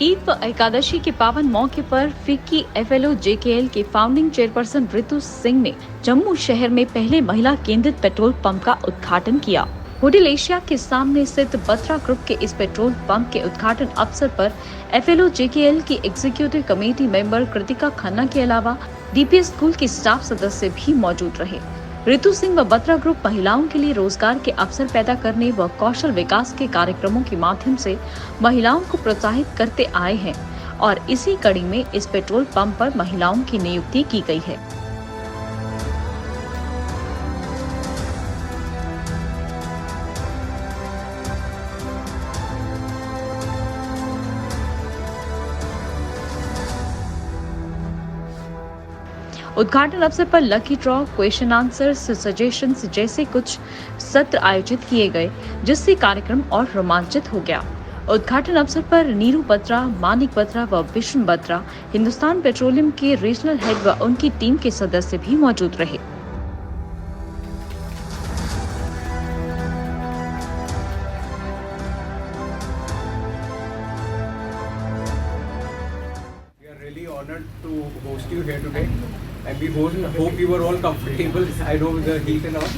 ईद व एकादशी के पावन मौके पर फिक्की एफएलओ जेकेएल के फाउंडिंग चेयरपर्सन रितु सिंह ने जम्मू शहर में पहले महिला केंद्रित पेट्रोल पंप का उद्घाटन किया। होटल एशिया के सामने स्थित बत्रा ग्रुप के इस पेट्रोल पंप के उद्घाटन अवसर पर एफएलओ जेकेएल की executive committee member Kritika Khanna के अलावा डीपीएस स्कूल के स्टाफ सदस्य भी मौजूद रहे। रितु सिंह व बत्रा ग्रुप महिलाओं के लिए रोजगार के अवसर पैदा करने व कौशल विकास के कार्यक्रमों के माध्यम से महिलाओं को प्रोत्साहित करते आए हैं और इसी कड़ी में इस पेट्रोल पंप पर महिलाओं की नियुक्ति की गई है। उद्घाटन अवसर पर lucky draw, question answer, suggestions जैसे कुछ सत्र आयोजित किए गए, जिससे कार्यक्रम और रोमांचित हो गया। उद्घाटन अवसर पर नीरू बत्रा, मानिक बत्रा व विष्णु बत्रा, हिंदुस्तान पेट्रोलियम के रीजनल हेड व उनकी टीम के सदस्य भी मौजूद रहे। Really honored to host you here today, and we hope you were all comfortable. I know the heat and all.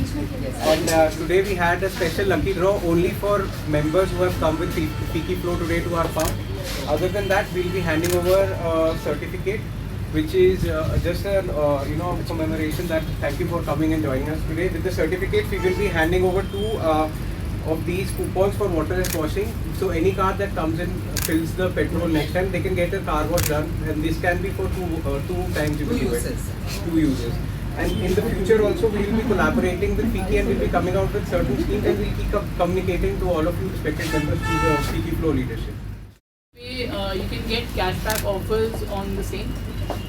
And today we had a special lucky draw only for members who have come with Fiki Flow today to our farm. Other than that, we'll be handing over a certificate, which is just a commemoration that thank you for coming and joining us today. With the certificate, we will be handing over two of these coupons for waterless washing. So any car that comes in fills the petrol next time, they can get a car wash done, and this can be for two times you will do it. Two uses. And in the future also we will be collaborating with Fiki, and we will be coming out with certain schemes, and we will keep communicating to all of you respected members through the Fiki Flow leadership. You can get cashback offers on the same,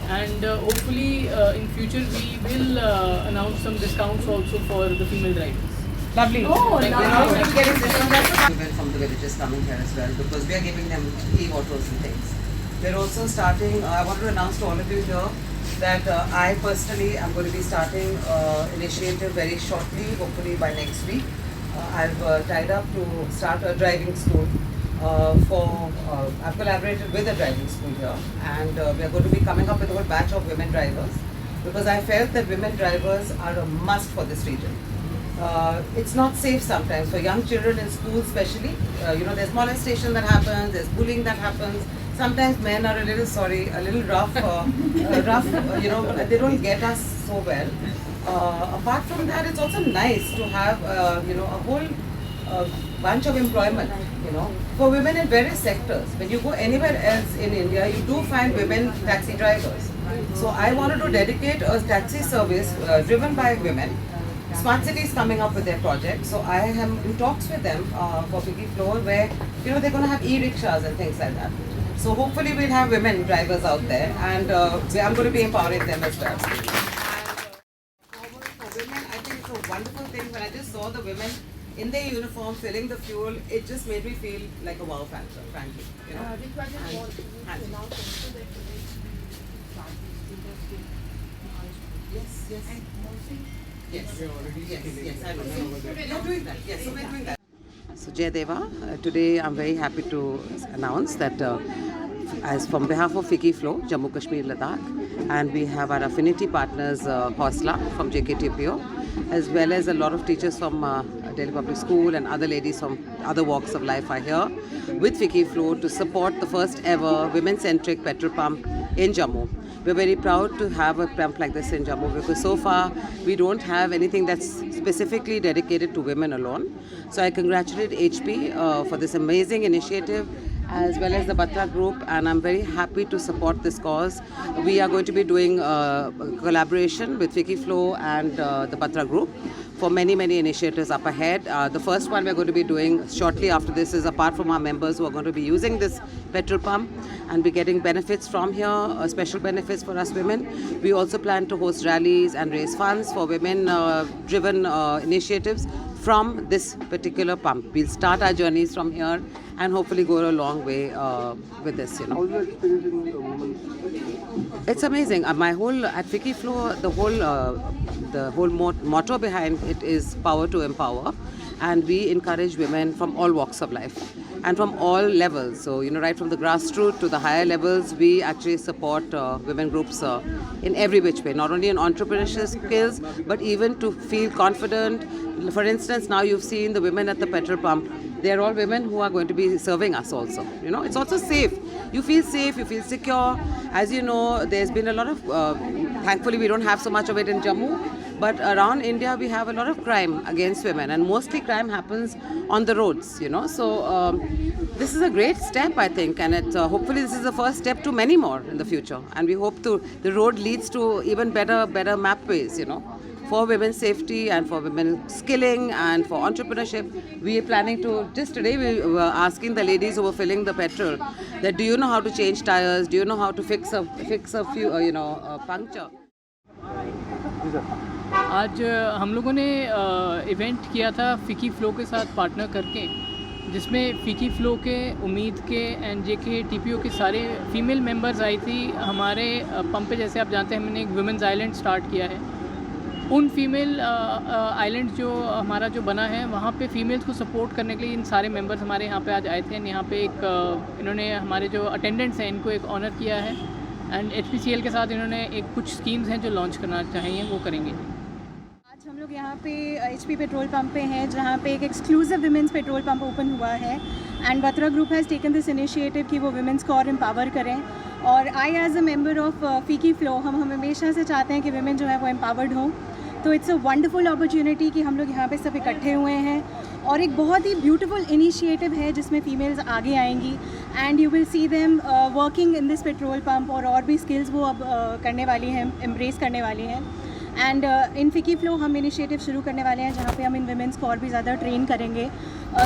and hopefully in future we will announce some discounts also for the female drivers. Lovely. Oh, lovely. Women from the villages coming here as well, because we are giving them e-autos and things. We're also starting, I want to announce to all of you here that I personally am going to be starting initiative very shortly, hopefully by next week. I've tied up to start a driving school I've collaborated with a driving school here, and we are going to be coming up with a whole batch of women drivers, because I felt that women drivers are a must for this region. It's not safe sometimes for young children in school, especially. There's molestation that happens, there's bullying that happens. Sometimes men are a little rough, they don't get us so well. Apart from that, it's also nice to have, a whole bunch of employment, for women in various sectors. When you go anywhere else in India, you do find women taxi drivers. So I wanted to dedicate a taxi service driven by women. Smart City is coming up with their project, so I am in talks with them for Fiki Flow, where they're going to have e-rickshaws and things like that. So hopefully we'll have women drivers out there, and I'm going to be empowering them as well. And for women, I think it's a wonderful thing. When I just saw the women in their uniform filling the fuel, it just made me feel like a wow factor, frankly. Yes, I know. You're doing that. Yes, so we're doing that. So Jayadeva, today I'm very happy to announce that as from behalf of Fiki Flow, Jammu Kashmir Ladakh, and we have our affinity partners Hosla from JKTPO, as well as a lot of teachers from Delhi Public School and other ladies from other walks of life are here with Fiki Flow to support the first ever women-centric petrol pump in Jammu. We're very proud to have a pump like this in Jammu, because so far we don't have anything that's specifically dedicated to women alone. So I congratulate HP for this amazing initiative, as well as the Batra Group, and I'm very happy to support this cause. We are going to be doing a collaboration with Fiki Flow and the Batra Group for many initiatives up ahead. The first one we're going to be doing shortly after this is, apart from our members who are going to be using this petrol pump and be getting benefits from here, special benefits for us women. We also plan to host rallies and raise funds for women-driven initiatives from this particular pump. We'll start our journeys from here and hopefully go a long way with this. How is your experience in women? It's amazing. My whole at Fiki Flow, the whole motto behind it is power to empower, and we encourage women from all walks of life and from all levels. So, right from the grassroots to the higher levels, we actually support women groups in every which way, not only in entrepreneurship skills, but even to feel confident. For instance, now you've seen the women at the petrol pump. They're all women who are going to be serving us also. It's also safe. You feel safe, you feel secure. As you know, there's been a lot of, thankfully we don't have so much of it in Jammu, but around India we have a lot of crime against women, and mostly crime happens on the roads, So this is a great step, I think, and hopefully this is the first step to many more in the future. And we hope the road leads to even better mapways, for women's safety and for women skilling and for entrepreneurship. We are planning to, just today we were asking the ladies who were filling the petrol that do you know how to change tires, do you know how to fix a few puncture. आज हम लोगों ने event किया था फ़िकी flow के साथ partner करके, जिसमें फ़िकी फ़्लो के, उम्मीद के, एनजेके, टीपीओ के सारे फीमेल मेंबर्स आई थी। हमारे पंप पे जैसे आप जानते हैं हमने एक वुमेंस आइलैंड स्टार्ट किया है। उन फीमेल आइलैंड जो हमारा जो बना है वहाँ पे फीमेल्स को सपोर्ट करने के लिए इन सारे मेंबर्स हमारे यहाँ पे आज आए थे। यहाँ पे एक इन्होंने हमारे जो अटेंडेंट्स हैं इनको एक ऑनर किया है, एंड HPCL के साथ इन्होंने एक कुछ स्कीम्स हैं जो लॉन्च करना चाहिए वो करेंगे। आज हम लोग यहाँ पे HP पेट्रोल पंप पे हैं, जहाँ पे एक exclusive women's petrol pump open हुआ है, and Batra group has taken this initiative कि वो विमेंस को और एम्पावर करें। और I as a member of FICCI FLO, हम हमेशा से चाहते हैं कि विमेन जो है वो एम्पावर्ड हों। तो इट्स अ वंडरफुल अपॉर्चुनिटी कि हम लोग यहाँ पे सब इकट्ठे हुए हैं, और एक बहुत ही ब्यूटीफुल इनिशिएटिव है जिसमें फ़ीमेल्स आगे आएंगी, and you will see them working in this petrol pump, और भी स्किल्स वो अब करने वाली हैं, एम्ब्रेस करने वाली हैं। एंड इन फ़िकी फ़्लो हम इनिशिएटिव शुरू करने वाले हैं जहाँ पे हम इन वुमेंस को और भी ज़्यादा ट्रेन करेंगे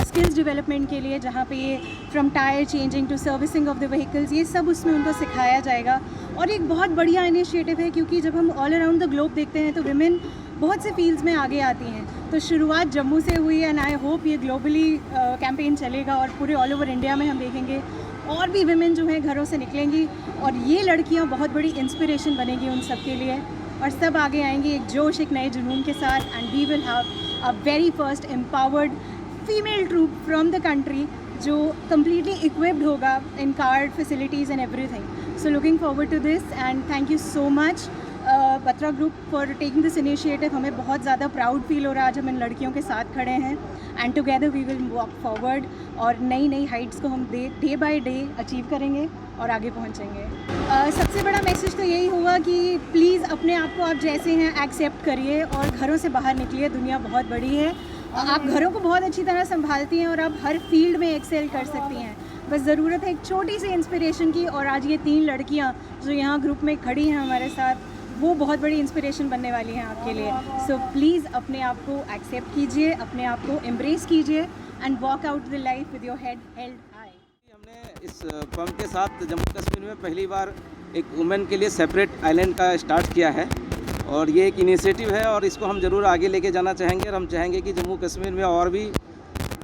स्किल्स डेवलपमेंट के लिए, जहाँ पे ये from tyre changing to servicing of the vehicles, ये सब उसमें उनको सिखाया जाएगा। और एक बहुत बढ़िया इनिशिएटिव है, क्योंकि जब हम ऑल अराउंड द ग्लोब देखते हैं तो विमेन बहुत से फील्ड्स में आगे आती हैं। तो शुरुआत जम्मू से हुई, एंड आई होप ये ग्लोबली कैंपेन चलेगा और पूरे ऑल ओवर इंडिया में हम देखेंगे और भी विमेन जो हैं घरों से निकलेंगी, और ये लड़कियां बहुत बड़ी इंस्पिरेशन बनेगी उन सब के लिए, और सब आगे आएंगी एक जोश, एक नए जुनून के साथ, and we will have a very first empowered female troop from the country जो कम्प्लीटली इक्विप्ड होगा in card facilities and everything. So looking forward to this, and thank you so much Batra group for taking this initiative. हमें बहुत ज़्यादा proud feel हो रहा है आज हम इन लड़कियों के साथ खड़े हैं, and together we will walk forward, और नई नई हाइट्स को हम डे बाय डे अचीव करेंगे और आगे पहुंचेंगे। सबसे बड़ा मैसेज तो यही हुआ कि प्लीज़ अपने आप को आप जैसे हैं एक्सेप्ट करिए और घरों से बाहर निकलिए। दुनिया बहुत बड़ी है, आप घरों को बहुत अच्छी तरह संभालती हैं और आप हर फील्ड में एक्सेल कर सकती हैं। बस ज़रूरत है एक छोटी सी इंस्पिरेशन की, और आज ये 3 लड़कियाँ जो यहाँ ग्रुप में खड़ी हैं हमारे साथ, वो बहुत बड़ी इंस्पिरेशन बनने वाली हैं आपके लिए। सो प्लीज़ अपने आप को एक्सेप्ट कीजिए, अपने आप को एम्ब्रेस कीजिए, and walk out the life with your head held high. हमने इस पंप के साथ जम्मू कश्मीर में पहली बार एक वुमेन के लिए सेपरेट आइलैंड का स्टार्ट किया है, और ये एक इनिशिएटिव है और इसको हम ज़रूर आगे लेके जाना चाहेंगे, और हम चाहेंगे कि जम्मू कश्मीर में और भी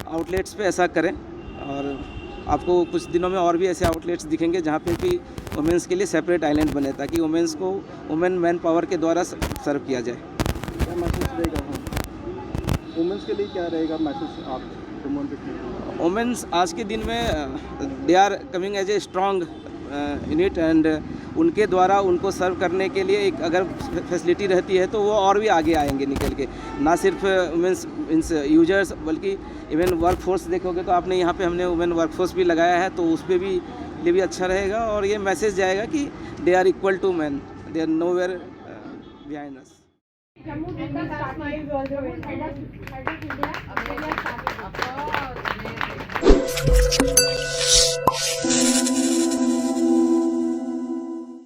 आउटलेट्स पे ऐसा करें, और आपको कुछ दिनों में और भी ऐसे आउटलेट्स दिखेंगे जहाँ पे कि वुमेंस के लिए सेपरेट आइलैंड बने, ताकि वुमेंस को वुमेन मैन पावर के द्वारा सर्व किया जाए। क्या मैसेज रहेगा वुमेंस के लिए, क्या रहेगा मैसेज आप वुमेंस आज के दिन में they are coming as a strong unit, and उनके द्वारा उनको सर्व करने के लिए एक अगर फैसिलिटी रहती है तो वो और भी आगे आएंगे निकल के, ना सिर्फ मीन्स यूजर्स बल्कि इवन वर्क फोर्स देखोगे तो आपने यहाँ पे हमने वुमेन वर्क फोर्स भी लगाया है, तो उस पर भी लिए भी अच्छा रहेगा, और ये मैसेज जाएगा कि they are equal to man, they are nowhere behind us.